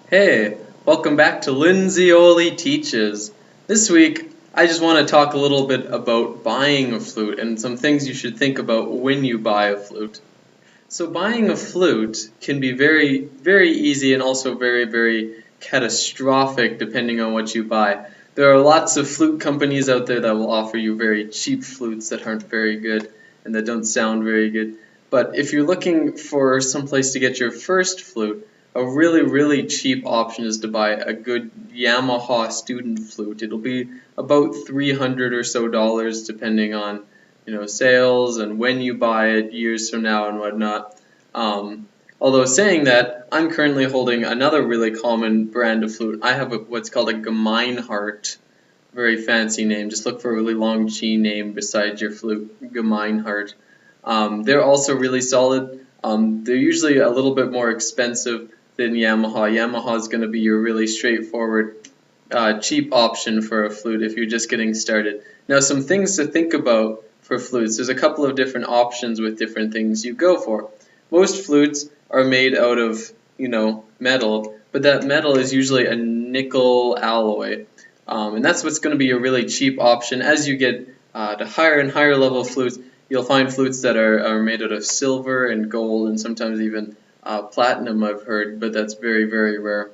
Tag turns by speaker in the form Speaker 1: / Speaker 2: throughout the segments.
Speaker 1: Hey, welcome back to Linzioli Teaches. This week, I just want to talk a little bit about buying a flute and some things you should think about when you buy a flute. So buying a flute can be very, very easy and also very, very catastrophic depending on what you buy. There are lots of flute companies out there that will offer you very cheap flutes that aren't very good and that don't sound very good. But if you're looking for some place to get your first flute, a really, really cheap option is to buy a good Yamaha student flute. It'll be about $300 or so depending on sales and when you buy it years from now and whatnot. Although saying that, I'm currently holding another really common brand of flute. I have what's called a Gemeinhardt, very fancy name. Just look for a really long G name beside your flute, Gemeinhardt. They're also really solid. They're usually a little bit more expensive than Yamaha. Yamaha is going to be your really straightforward, cheap option for a flute if you're just getting started. Now, some things to think about for flutes. There's a couple of different options with different things you go for. Most flutes are made out of, metal, but that metal is usually a nickel alloy. And that's what's going to be a really cheap option. As you get to higher and higher level flutes, you'll find flutes that are made out of silver and gold and sometimes even platinum, I've heard, but that's very, very rare.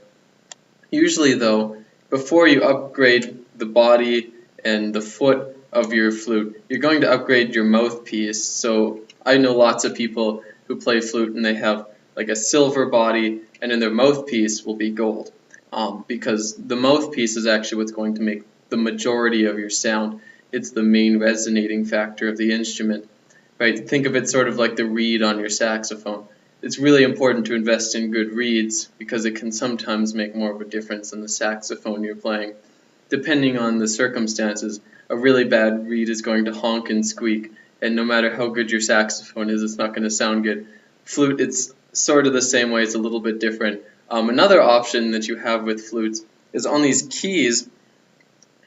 Speaker 1: Usually, though, before you upgrade the body and the foot of your flute, you're going to upgrade your mouthpiece. So I know lots of people who play flute and they have like a silver body and then their mouthpiece will be gold, because the mouthpiece is actually what's going to make the majority of your sound. It's the main resonating factor of the instrument, right? Think of it sort of like the reed on your saxophone. It's really important to invest in good reeds because it can sometimes make more of a difference than the saxophone you're playing. Depending on the circumstances, a really bad reed is going to honk and squeak, and no matter how good your saxophone is, it's not going to sound good. Flute, it's sort of the same way, it's a little bit different. Another option that you have with flutes is on these keys.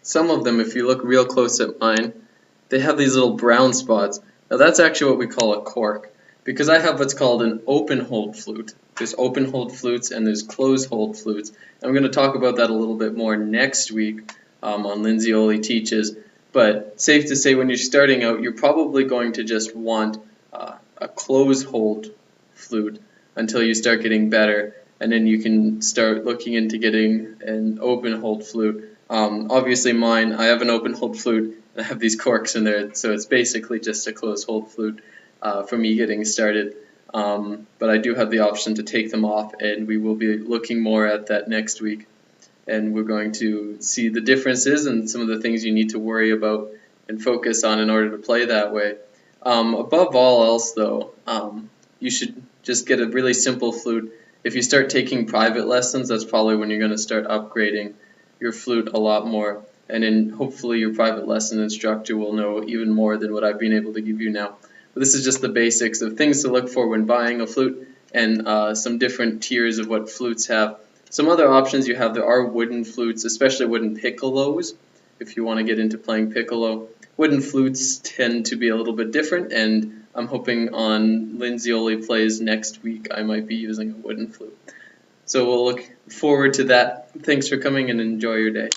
Speaker 1: Some of them, if you look real close at mine, they have these little brown spots. Now that's actually what we call a cork, because I have what's called an open-hold flute. There's open-hold flutes and there's close-hold flutes. And I'm going to talk about that a little bit more next week on Linzioli Teaches. But safe to say, when you're starting out, you're probably going to just want a close-hold flute until you start getting better. And then you can start looking into getting an open-hold flute. Obviously mine, I have an open-hold flute, and I have these corks in there, so it's basically just a close-hold flute for me getting started. But I do have the option to take them off, and we will be looking more at that next week. And we're going to see the differences and some of the things you need to worry about and focus on in order to play that way. Above all else, though, you should just get a really simple flute. If you start taking private lessons, that's probably when you're going to start upgrading your flute a lot more. And then hopefully your private lesson instructor will know even more than what I've been able to give you now. But this is just the basics of things to look for when buying a flute, and some different tiers of what flutes have. Some other options you have, there are wooden flutes, especially wooden piccolos, if you want to get into playing piccolo. Wooden flutes tend to be a little bit different, and I'm hoping on Linzioli Plays next week I might be using a wooden flute. So we'll look forward to that. Thanks for coming and enjoy your day.